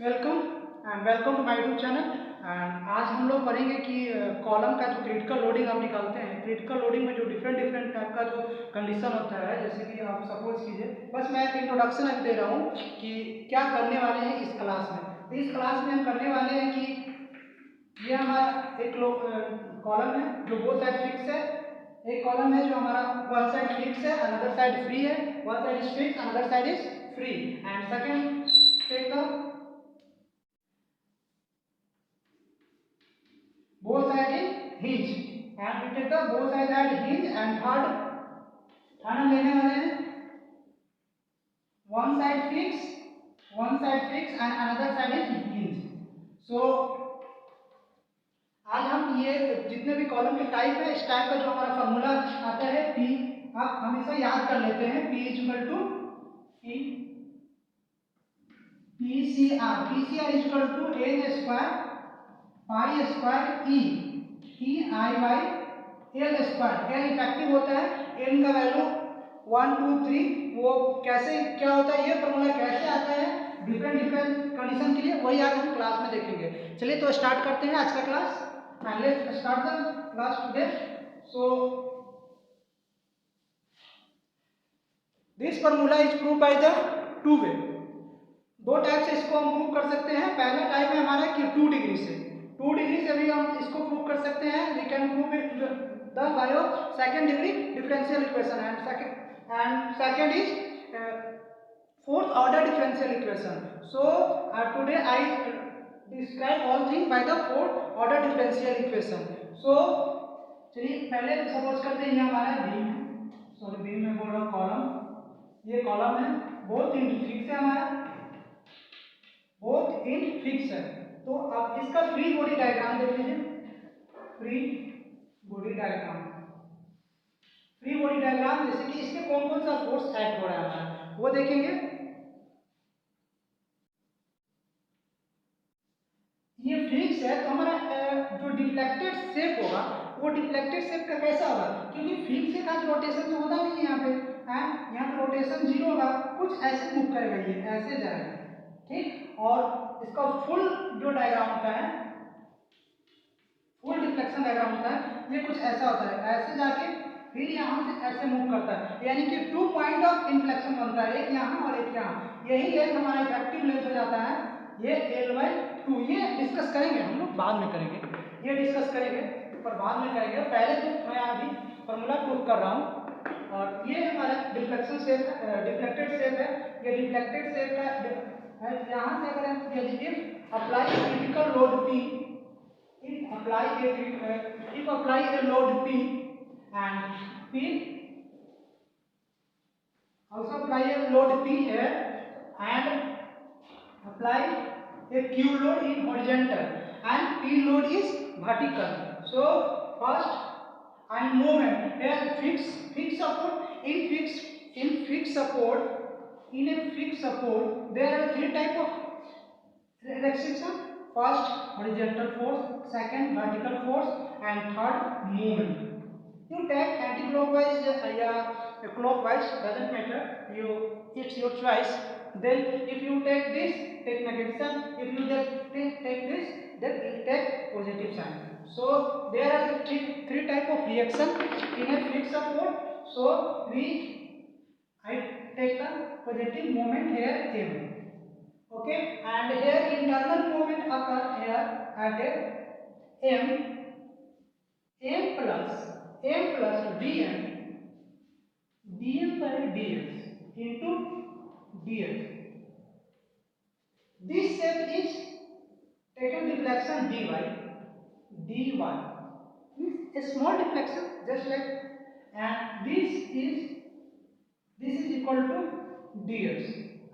Welcome and welcome to my YouTube channel. And आज हम लोग पढ़ेंगे कि कॉलम का जो क्रिटिकल लोडिंग आप निकालते हैं, क्रिटिकल लोडिंग में जो डिफरेंट डिफरेंट टाइप का जो कंडीशन होता है, जैसे कि आप सपोज कीजिए, बस मैं इंट्रोडक्शन अभी दे रहा हूँ कि क्या करने वाले हैं इस क्लास में। तो इस क्लास में हम करने वाले हैं कि ये हमारा एक कॉलम है जो बोथ साइड फिक्स है, एक कॉलम है जो हमारा वन साइड फिक्स है, अनदर साइड फ्री है, one side is fix, another side is free. And second take the both side is hinge and we take the both side at hinge and third हम लेने वाले हैं one side fix and another side is hinge। so आज हम ये जितने भी column के टाइप है, इस टाइप का जो हमारा फॉर्मूला आता है P, आप हमेशा याद कर लेते हैं P is equal to PCR is equal to n square pi square E I by L square. L effective होता है, एन का वैल्यू 1 2 3। वो कैसे क्या होता है, ये फॉर्मूला कैसे आता है डिफरेंट डिफरेंट कंडीशन के लिए, वही आज हम क्लास में देखेंगे। चलिए तो स्टार्ट करते हैं आज का class. Let's start the class today. So this formula is prove by the two way. दो टाइप से इसको हम प्रूव कर सकते हैं। पहला टाइप है हमारा कि 2 डिग्री से, 2 डिग्री से भी हम इसको प्रूव कर सकते हैं। We can prove it the by second degree differential equation and second is fourth order differential equation. So today I describe all thing by the fourth order differential equation. So चलिए पहले suppose करते हैं ये हमारा beam, sorry beam में बोल रहा हूँ कॉलम, ये कॉलम है, बहुत फिक्स है हमारा, बोथ इन फिक्स है। तो अब इसका फ्री बॉडी डायग्राम देख लीजिए। Free body diagram, free body diagram जैसे कि इसमें कौन कौन सा फोर्स एक्ट हो रहा है हमारा वो देखेंगे। ये फिक्स है तो हमारा जो डिफ्लेक्टेड शेप होगा वो डिफ्लेक्टेड शेप का कैसा होगा, क्योंकि फिक्स के साथ रोटेशन तो होता नहीं है यहाँ पे है, यहाँ पे रोटेशन जीरो होगा, कुछ ऐसे मूव करेगा, ये ऐसे जाएगा, ठीक। और इसका फुल जो डायग्राम होता है, फुल डिफ्लेक्शन डायग्राम होता है, ये कुछ ऐसा होता है, ऐसे जाके फिर यहाँ से ऐसे मूव करता है, यानी कि 2 पॉइंट ऑफ इन्फ्लेक्शन बनता है, एक यहाँ और एक यहाँ। यही लेंथ हमारा इफेक्टिव लेंथ हो जाता है, ये L/2। ये डिस्कस करेंगे हम लोग, बाद में करेंगे, ये डिस्कस करेंगे पर बाद में करेंगे। पहले तो मैं अभी फॉर्मूला प्रूव कर रहा हूँ। और ये हमारा डिफ्लेक्शन शेप है, डिफ्लेक्टेड शेप है, ये डिफ्लेक्टेड शेप का है। यहाँ से अगर हम यदि apply critical load P, if apply a load P and P also apply a load P here and apply a Q load in horizontal and P load is vertical. So first and moment here fixed support in fixed support, in a fixed support there are three type of restriction: first horizontal force, second vertical force and third movement. You take anti-clockwise or clockwise, doesn't matter, you it's your choice. Then if you take this, take negative sign. If you just take this, then you take positive sign. So there are three type of reaction in a fixed support. So I take the positive moment here M. Okay, and here internal movement occur here at a m plus dm by dx into dx. This shape is taken deflection dy means a small deflection just like, and this is equal to dx.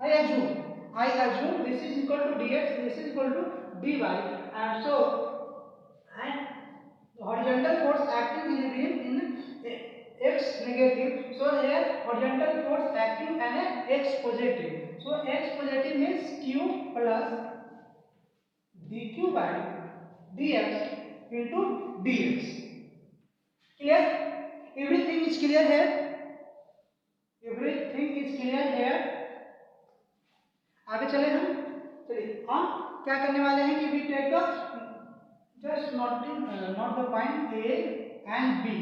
I assume this is equal to dx, this is equal to dy, and so and horizontal force acting in a beam in x negative. So here horizontal force acting and x positive. So x positive means q plus dq by dx into dx. Clear? Everything is clear here. Everything is clear here. आगे चले हम। चलिए हम क्या करने वाले हैं कि we take the just not the point A and B,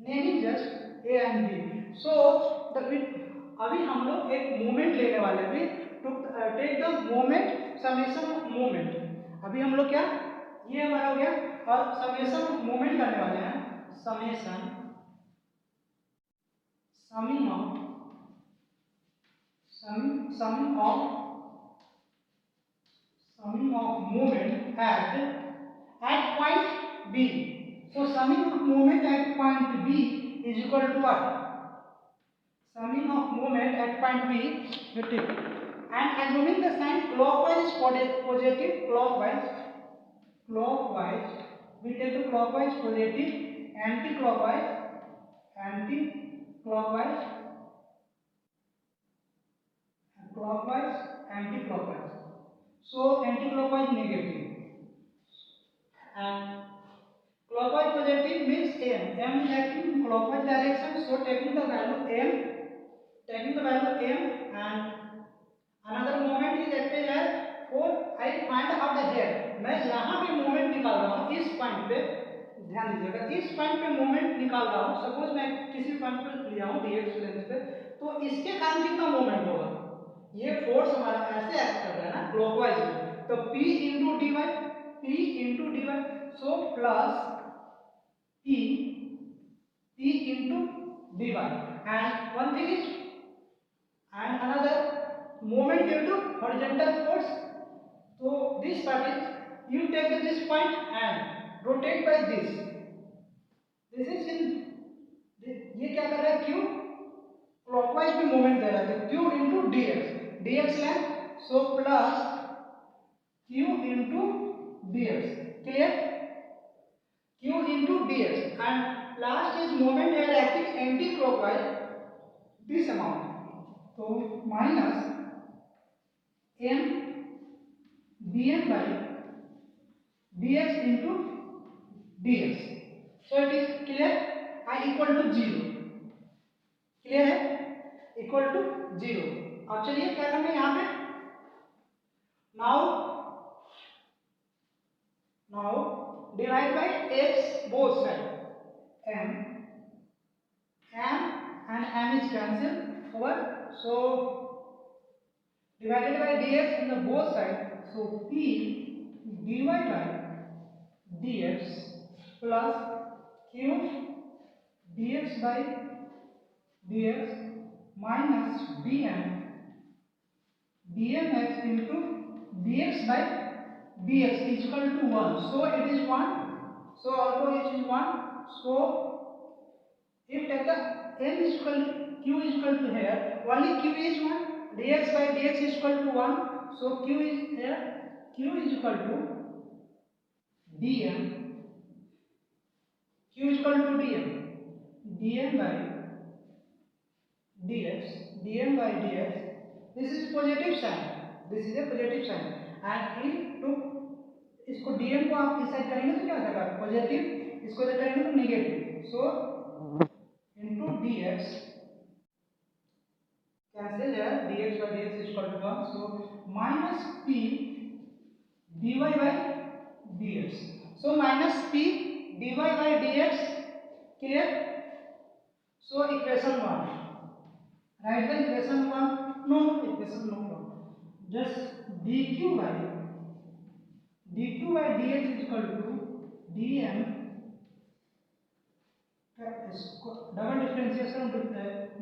naming just A and B. So अभी हम लोग एक मोमेंट लेने वाले हैं, to take the moment summation of moment. अभी हम लोग क्या, ये हमारा हो गया, और समेशन ऑफ मोमेंट करने वाले हैं, summation summing of summing of moment at point B. So summing of moment at point B is equal to what? Summing of moment at point B, and assuming the sign clockwise positive, clockwise we take the clockwise positive, anti-clockwise clockwise, anti-clockwise. So anti-clockwise negative and clockwise positive means m is acting in clockwise direction. So taking the value m and another moment is acting as for I find out the here. मैं यहाँ पे moment निकाल रहा हूँ, इस point पे ध्यान दीजिएगा, इस पॉइंट पे मोमेंट निकाल रहा हूँ। सपोज मैं किसी पॉइंट पे लिया हूँ dx लेंथ पे, तो इसके कारण कितना मोमेंट होगा, ये फोर्स हमारा ऐसे एक्ट कर रहा है ना क्लॉकवाइज में, तो p into dy, so plus p into dy, and one thing is and another moment due to horizontal force. So this part is you take this point and rotate by this is in ये क्या कर रहा है, q clockwise में movement दे रहा है, q into dx length, so plus q into dx, clear, q into dx, and last is moment here acting anti clockwise this amount, so minus m dm by dx into dx, so it is clear, I equal to 0, clear है, equal to 0। अब चलिए क्या करना है यहाँ पे, now divide by x both side, m and m is cancelled over, so divided by dx in the both side, so p dy by dx plus q dx by dx minus dmx into dx by dx is equal to 1, so it is 1, so also it is 1, so if take the m is equal to q is equal to here, only q is 1, dx by dx is equal to 1, so q is here, q is equal to dm, q is equal to dm by dx, this is positive sign, this is a positive sign, and if to इसको dm को आप इस side करेंगे तो क्या हो जाएगा positive, इसको इधर करेंगे तो negative, so into dx cancel here, dx by dx is equal to 1, so minus p dy by dx, so minus p dy by dx, clear, so equation 1, write the equation 1, no equation no, just dq by dx is equal to dm double differentiation of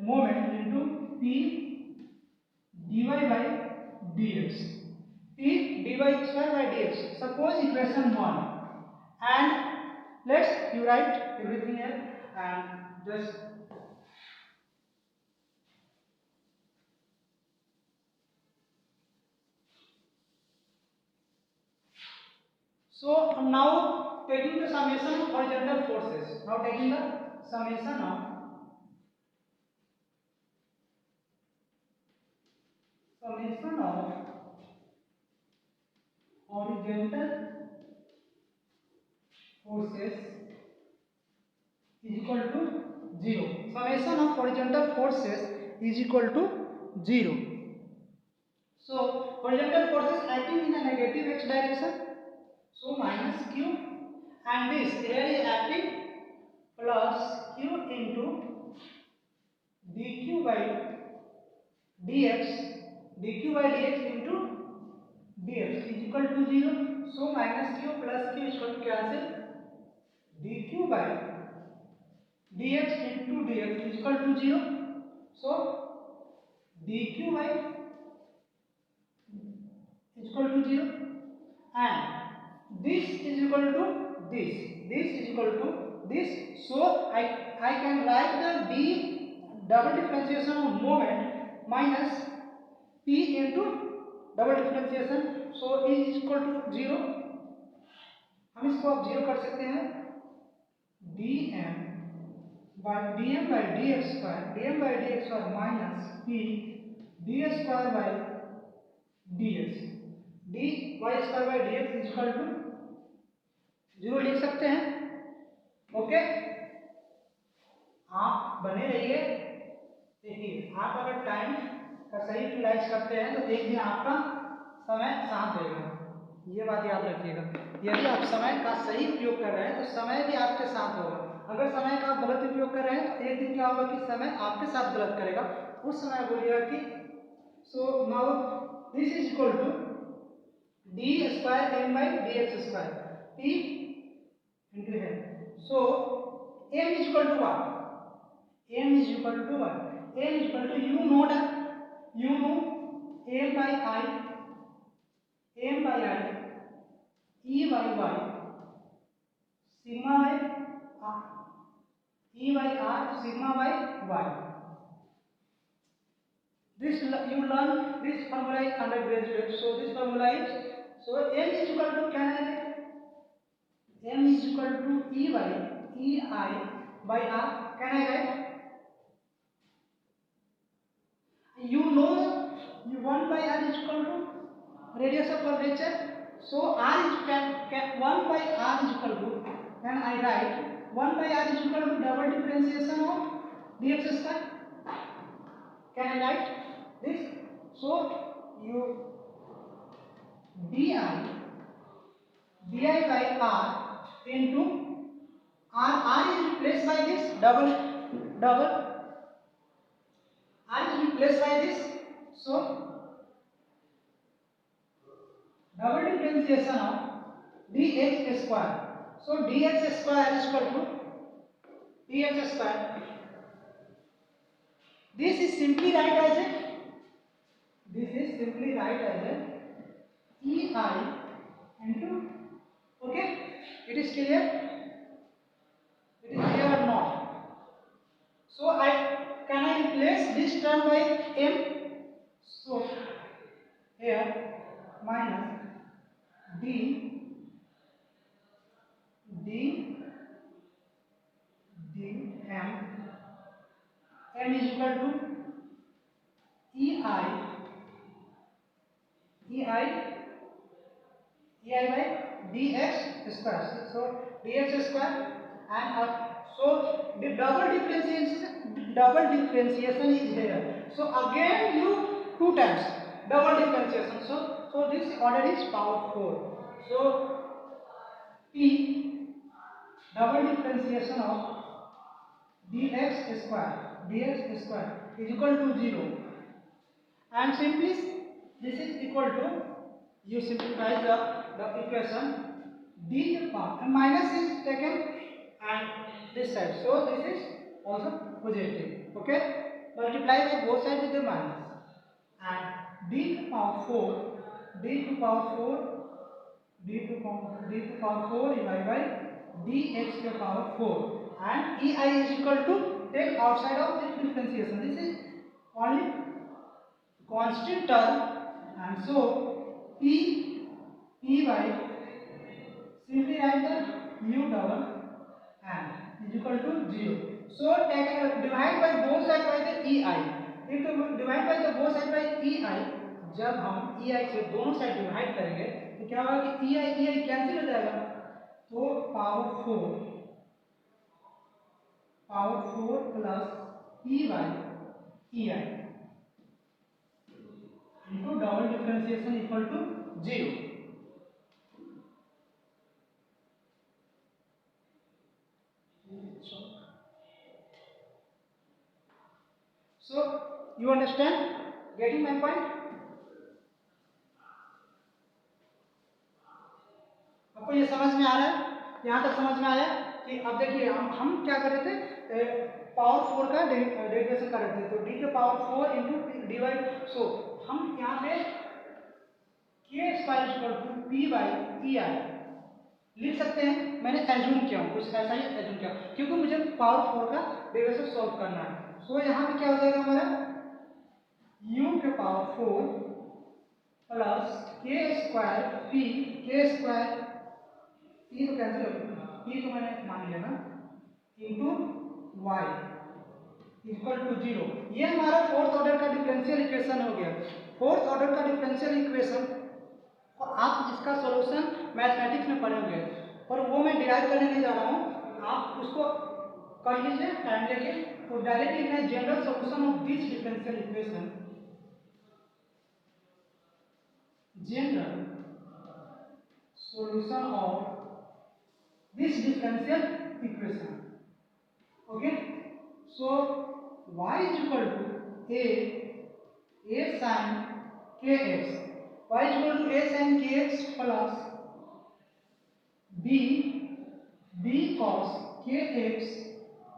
moment into p dy by dx, p dy square by dx, suppose equation 1, and let's you write everything here and just so now taking the summation of horizontal forces, now taking the summation of horizontal forces is equal to 0, summation of horizontal forces is equal to 0, So horizontal forces acting in a negative x direction, so minus q, and this here is acting plus q into dq by dx, dq by dx into dx is equal to 0. So minus q plus q is equal to cancel, dq by dx into dx is equal to 0. So dq by is equal to 0, and this is equal to this is equal to this. So I can write the d double differentiation of moment minus p into double differentiation, so e is equal to 0. हम इसको अब 0 कर सकते हैं, dm by dx square minus p d square by dx, dy square by dx is equal to 0 लिख सकते हैं. Okay, आप बने रहिए. देखिए, आप अगर टाइम का सही यूटिलाइज करते हैं तो एक दिन आपका समय साथ देगा, ये बात याद रखिएगा. यदि आप समय का सही उपयोग कर रहे हैं तो समय भी आपके साथ होगा. अगर समय का आप गलत उपयोग कर रहे हैं तो एक दिन क्या होगा कि समय आपके साथ गलत करेगा. उस समय बोलिएगा कि so now this is equal to d square m by d x square t into है. So m is equal to what? m is equal to what? m is equal to you know m by I e by r sigma by e by r sigma by y. This you learn this formula is undergraduate, so this formula is, so m is equal to, can I write m is equal to e by ei by r, can I write? You know 1 by r is equal to radius of curvature, so r is can 1 by r is equal to, can I write 1 by r is equal to double differentiation of dx square, can I write this? So you di by r into r is replaced by this double r is replaced by this, so double differentiation of dx square, so dx square is equal to dx square. This is simply write as a ei into, okay, it is clear or not? So can I replace this term by m, so here minus d m is equal to ei by dx square, so dx square, and so the double differentiation is here, so again you 2 times double differentiation, so this order is power 4, so p double differentiation of dx square is equal to 0, and simply this is equal to, you simplify the equation, d power and minus is taken and this side, so this is also positive, okay, multiply by both sides with the minus, and d to power 4 divided by dx to power 4, and ei is equal to, take outside of this differentiation, this is only constant term, and so p by, simply write the u double and is equal to 0, so take divide by both sides by the ei, if to divide by the both sides by ei, जब हम ei से दोनों side divide करेंगे तो क्या होगा कि ei cancel हो जाएगा, तो power 4 plus p by ei into double differentiation equal to 0. So you understand, getting my point? आपको ये समझ में आ रहा है? यहाँ तक समझ में आया कि अब देखिए हम क्या कर रहे थे, पावर 4 का डेरिवेशन कर रहे थे, तो d के power 4 into d y. So हम यहाँ पे k square equal to p by E I लिख सकते हैं। मैंने एज्यूम किया हूँ, कुछ ऐसा ही एज्यूम किया क्योंकि मुझे पावर 4 का डेरिवेशन सॉल्व करना है। सो यहाँ पे क्या हो जाएगा हमारा u के power 4 plus k square p, k square p तो कैंसिल हो गया, p तो मैंने मान लिया ना, इंटू y इक्वल टू 0। ये हमारा फोर्थ ऑर्डर का डिफरेंशियल इक्वेशन हो गया। फोर्थ ऑर्डर का डिफरेंशियल इक्वेशन, और आप इसका सॉल्यूशन मैथमेटिक्स में पढ़े होंगे, और वो मैं डिराइव करने नहीं जा रहा हूँ, आप उसको कर लीजिए टाइम लेके। तो डायरेक्ट लिखना है general solution of this differential equation, general solution of this differential equation. Okay, so y is equal to a sin kx, y is equal to a sin kx plus b cos kx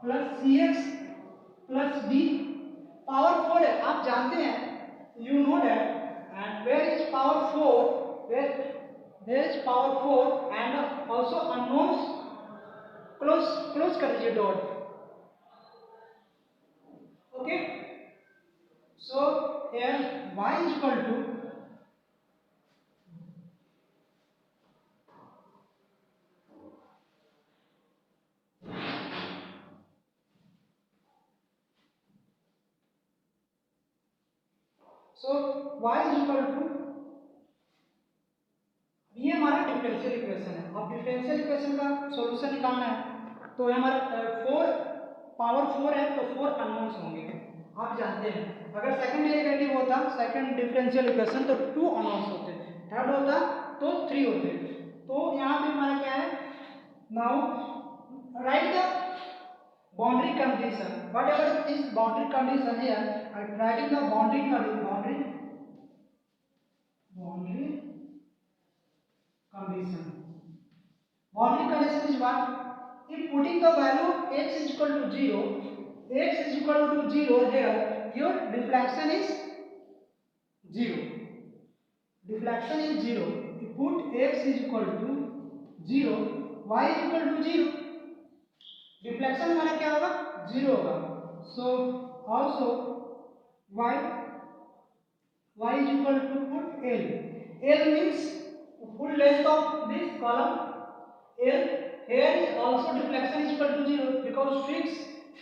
plus cx plus d power 4 है, आप जानते हैं, you know that, and where is power 4, where there is power 4 and also unknowns, close कर दीजिए dot. Okay, so here y is equal to ये हमारा differential equation है। अब डिफरेंशियल इक्वेशन का सॉल्यूशन निकालना है, तो हमारा 4 पावर 4 है तो 4 अननोन्स होंगे, आप जानते हैं। अगर सेकंड डेरिवेटिव होता, सेकंड डिफरेंशियल इक्वेशन, तो 2 अननोन्स होते, थर्ड होता तो 3 होते। तो यहाँ पे हमारा क्या है, now right the boundary condition, what ever is boundary condition here, I am writing the boundary condition boundary condition is what, if putting the value x is equal to 0, x is equal to 0 here, your deflection is 0, deflection is 0, you put x is equal to 0, y is equal to 0, deflection हमारा क्या होगा, 0 होगा। so also y is equal to put l means full length of this column l, here is also deflection is equal to 0 because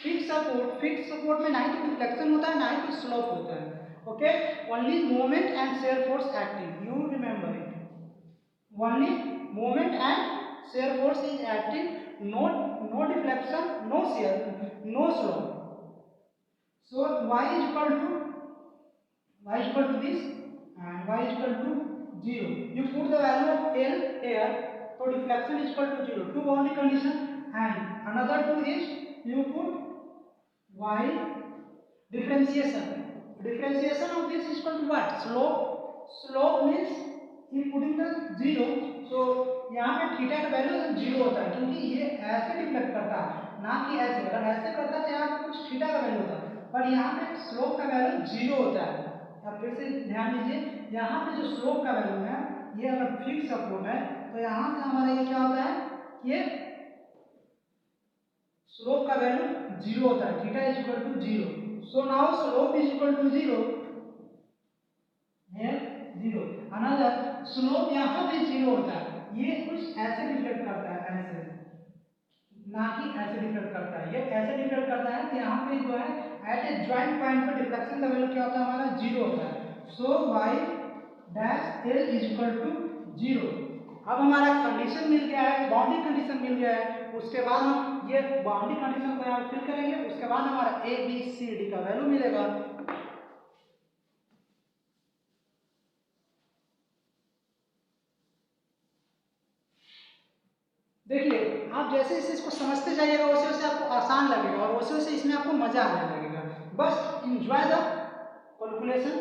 fixed support में ना ही तो deflection होता है ना ही तो slope होता है। okay, only moment and shear force acting, you remember it, only moment and shear force is acting, no deflection, no shear, no slope। so y is equal to this and y is equal to 0, you put the value of l here, so deflection is equal to 0, two boundary condition, and another two is you put y differentiation of this is equal to what, slope means if putting the 0, so यहाँ पे theta का value 0 होता है क्योंकि ये ऐसे deflect करता है ना कि ऐसे, अगर ऐसे करता तो यहाँ पे कुछ थीटा का वैल्यू होता, पर यहाँ पे स्लोप का वैल्यू 0 होता है। अब फिर से ध्यान दीजिए, यहाँ पे जो स्लोप का वैल्यू है, ये अगर फिक्स सपोर्ट है तो यहाँ से हमारा ये क्या होता है, ये स्लोप का वैल्यू 0 होता है, theta is equal to 0, so now slope is equal to 0 है 0, अनदर स्लोप यहाँ पे 0 होता है, ये कुछ ऐसे डिफ्लेक्ट करता है, ऐसे ना कि ऐसे डिफ्लेक्ट करता है, ये ऐसे डिफ्लेक्ट करता है कि यहाँ पे जो है एट ए जॉइंट पॉइंट पर डिफ्लेक्शन का वैल्यू क्या होता है, हमारा 0 होता है। So y dash l is equal to 0। अब हमारा कंडीशन मिल गया है, बाउंड्री कंडीशन मिल गया है, उसके बाद हम ये बाउंड्री कंडीशन को यहाँ फिल करेंगे, उसके बाद हमारा a b c d का वैल्यू मिलेगा। देखिए आप जैसे जैसे इसको समझते जाइएगा वैसे वैसे आपको आसान लगेगा और वैसे वैसे इसमें आपको मजा आने लगेगा। बस इंजॉय द कैलकुलेशन।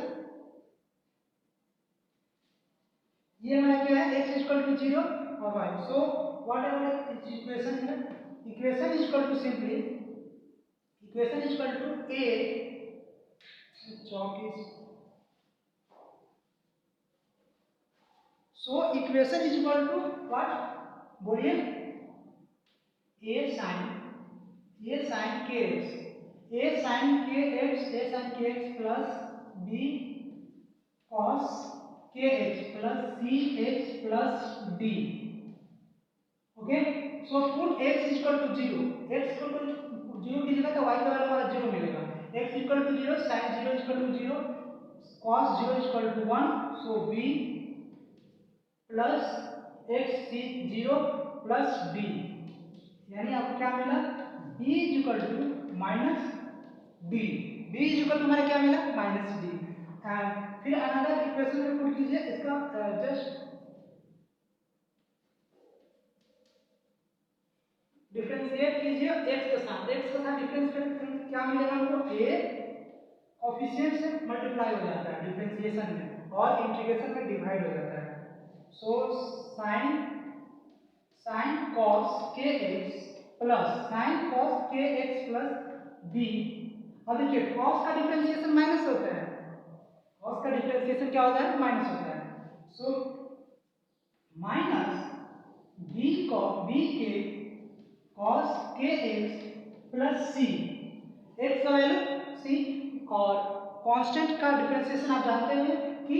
ये हमारा क्या है, x इक्वल टू 0 और y। So whatever equation है, equation is equal to simply equation is equal to a chalk is so equation is equal to what, बोलिए, a sin kx plus b cos kx plus cx plus d। Okay, so put x is equal to 0, x equal to 0 की जगह तो y का value हमारा 0 मिलेगा। x equal to 0, sin 0 equal to 0, cos 0 equal to 1, so b plus x c 0 plus d, यानी आपको क्या मिला, b is equal to minus d। b is equal to हमारा क्या मिला, माइनस d। एंड फिर अनदर इक्वेशन में put कीजिए इसका जस्ट डिफरेंशिएट कीजिए x के साथ डिफरेंशिएट क्या मिलेगा हमको, a कोफिशिएंट से मल्टीप्लाई हो जाता है डिफरेंशिएशन में और इंटीग्रेशन में डिवाइड हो जाता है। सो sin cos kx plus b। अब देखिए cos का डिफरेंशिएशन माइनस होता है, cos का डिफरेंशिएशन क्या होता है, माइनस होता है। सो माइनस b के cos kx plus c, x का वैल्यू c और कांस्टेंट का डिफरेंशिएशन आप जानते हैं कि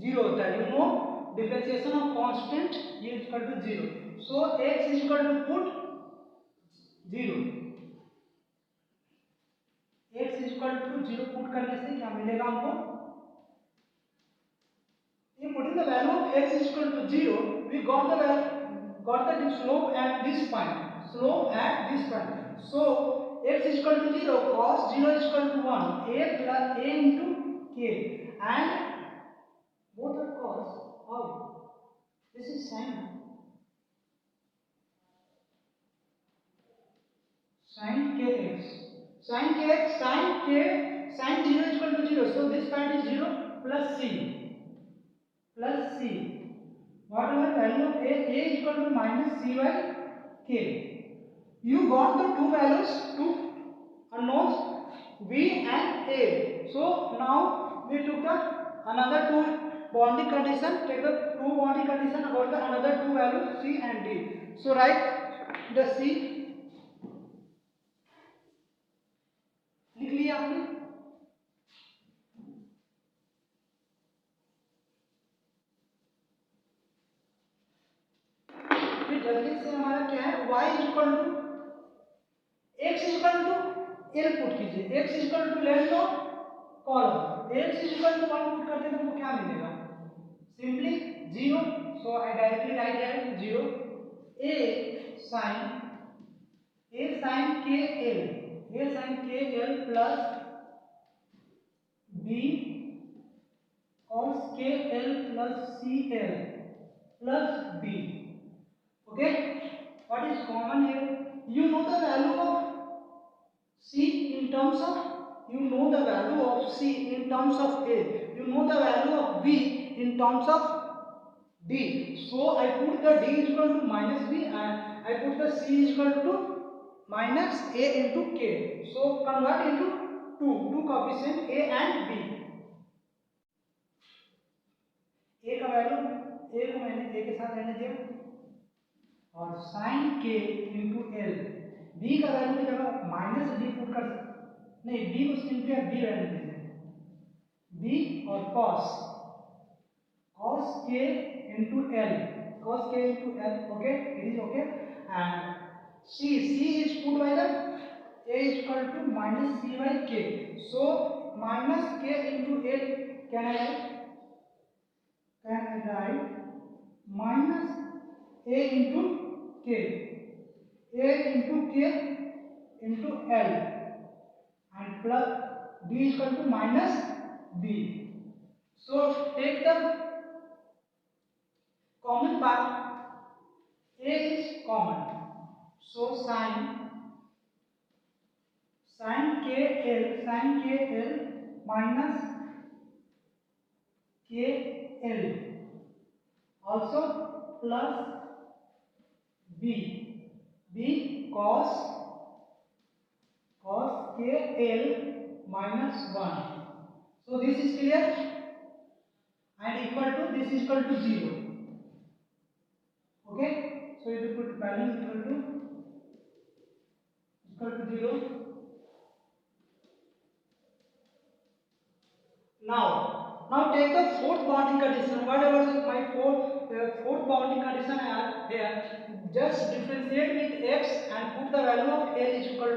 0 होता है, you know differentiation of constant ये equal to 0। So x is equal to put 0, x is equal to 0 put करने से क्या मिलेगा हमको, in putting the value of x is equal to 0 we got the slope at this point, so x is equal to 0, cos 0 is equal to 1, a plus a into k, and both are cos, how this is sin kx, sin 0 is equal to 0, so this part is 0 plus c whatever value of a is equal to minus c by k. You got the two values, two unknowns v and a. So now we took the another two boundary condition, take the two boundary condition about the another two values c and d. So write the c, लिख लिया आपने, जल्दी से हमारा क्या है, y is equal to x is equal to l put कीजिए, x is equal to left of column, x is equal to 1 put करते हैं तो हमको क्या मिलेगा, simply 0। So I directly write here 0, a sin kl plus b cos kl plus cl plus d। Okay, what is common here, you know the value of c in terms of, you know the value of c in terms of a, you know the value of b in terms of d, so I put the d is equal to minus b and I put the c is equal to minus a into k, so convert into two coefficient a and b। a का value, a को मैंने a के साथ रहने दिया और sin k into l, b का value की जगह माइनस b पुट कर सकते, नहीं b को सिंपली b रहने दीजिए, b और cos k into l, okay, it is okay, and c is put by the a is equal to minus c by k, so minus k into l, can I write minus a into k, a into k into l and plus b is equal to minus b, so take the common part, a is common. So sin kl minus kl also plus b cos kl minus 1. So this is clear and equal to this is equal to 0. Okay, so you put balance equal to 0. Now take the fourth bounding condition. Whatever is my fourth bounding condition here, just differentiate with x and put the value of l is equal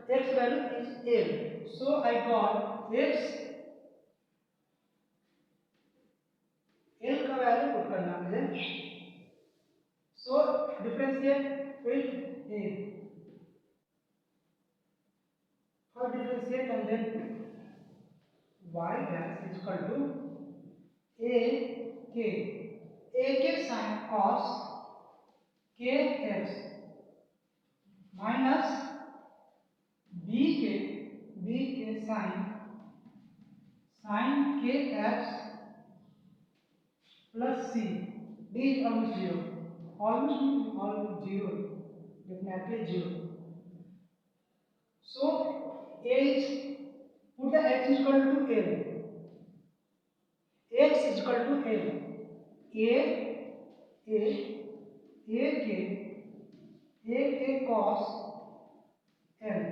x value is l. So I got x l का value put करना मुझे. So differentiate with a. First differentiate and then y dash is equal to a k sin cos kx minus b k sin kx plus c. D is almost 0. Almost 0. Definitely 0. So a is put the x is equal to l. X is equal to l. A k cos l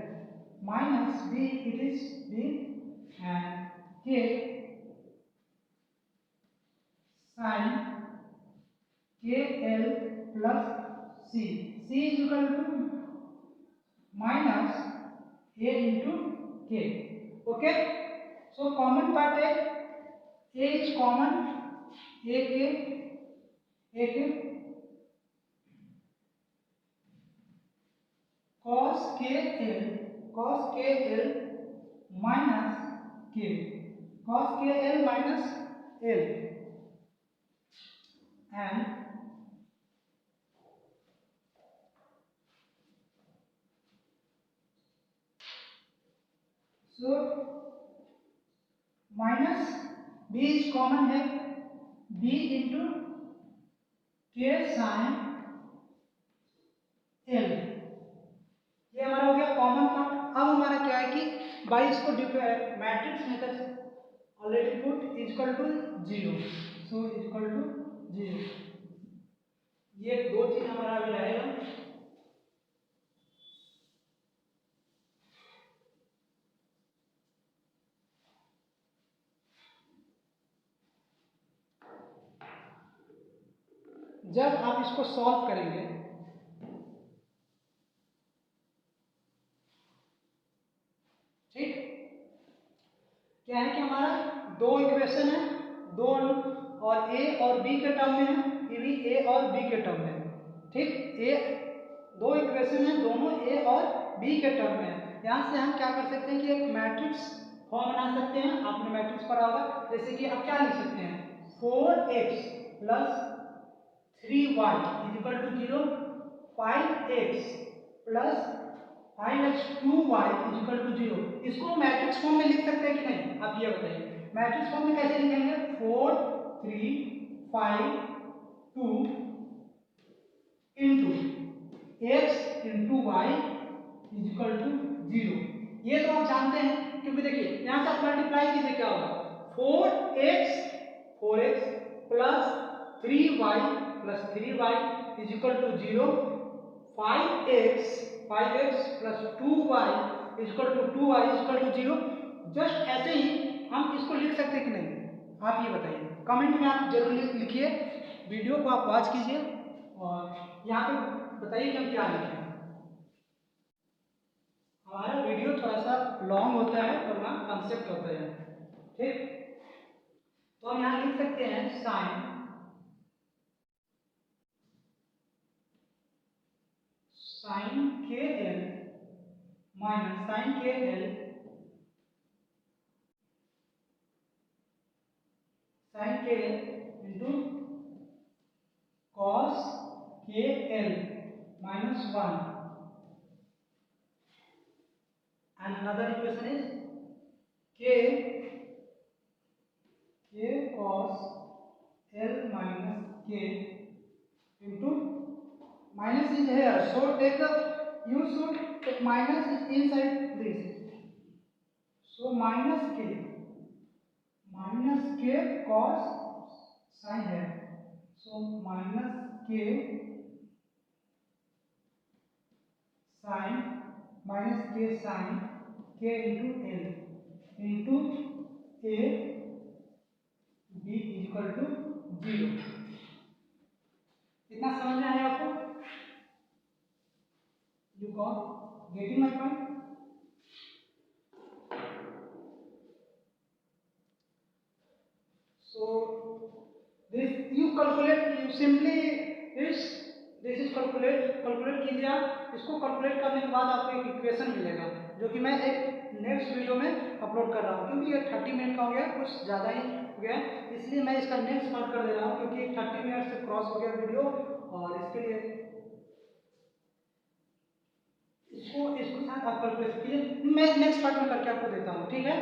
minus b, it is b, and k sin kl plus c. C is equal to minus a into k. Okay, so common part है, a is common, a k cos kl minus k, cos kl minus l, and so minus b is common है, b into k sin l. ये हमारा हो गया common part. अब हमारा क्या है कि बाई इसको matrix method already put is equal to 0. So is equal to 0. ये दो चीज हमारा अभी रहेगा. जब आप इसको सॉल्व करेंगे ठीक, क्या है कि हमारा दो इक्वेशन है, दो और a और b के टर्म में है, ये भी a और b के टर्म में है. ठीक, a दो इक्वेशन है, दोनों a और b के टर्म में है. यहाँ से हम क्या कर सकते हैं कि एक मैट्रिक्स फॉर्म बना सकते हैं. आपने मैट्रिक्स पढ़ा होगा. जैसे कि आप क्या लिख सकते हैं, 4x plus 3y is equal to 0, 5x plus 5x 2y is equal to 0. इसको मैट्रिक्स फॉर्म में लिख सकते हैं कि नहीं, आप ये बताइए. मैट्रिक्स फॉर्म में कैसे लिखेंगे, 4 3 5 2 into x into y is equal to 0. ये तो आप जानते हैं, क्योंकि देखिए यहाँ से आप मल्टीप्लाई कीजिए क्या होगा, 4x plus 3y plus 3y is equal to 0, 5x plus 2y is equal to 2y is equal to 0. Just ऐसे ही हम इसको लिख सकते हैं कि नहीं, आप ये बताइए. कमेंट में आप जरूर लिखिए, वीडियो को आप वॉच कीजिए और यहाँ पे बताइए कि हम क्या लिखें. हमारा वीडियो थोड़ा सा लॉन्ग होता है और वहाँ कंसेप्ट होता है. ठीक, तो हम यहाँ लिख सकते हैं sign kl minus sin kl into cos kl -1, and another equation is k cos L minus k into minus is here, so take the you should take minus is inside this, so minus k cos sin है, so minus k sin k into L into a b equal to 0। इतना समझ में आया आपको? You got getting my point? So this you calculate, you simply this is calculate कीजिए आप। इसको calculate करने के बाद आपको एक इक्वेशन मिलेगा जो कि मैं एक नेक्स्ट वीडियो में अपलोड कर रहा हूँ, क्योंकि ये 30 मिनट का हो गया, कुछ ज़्यादा ही हो गया, इसलिए मैं इसका नेक्स्ट पार्ट कर दे रहा हूँ, क्योंकि 30 मिनट से क्रॉस हो गया वीडियो। और इसके लिए इसको साथ आप कैलकुलेट कीजिए, मैं नेक्स्ट पार्ट में करके आपको देता हूँ, ठीक है।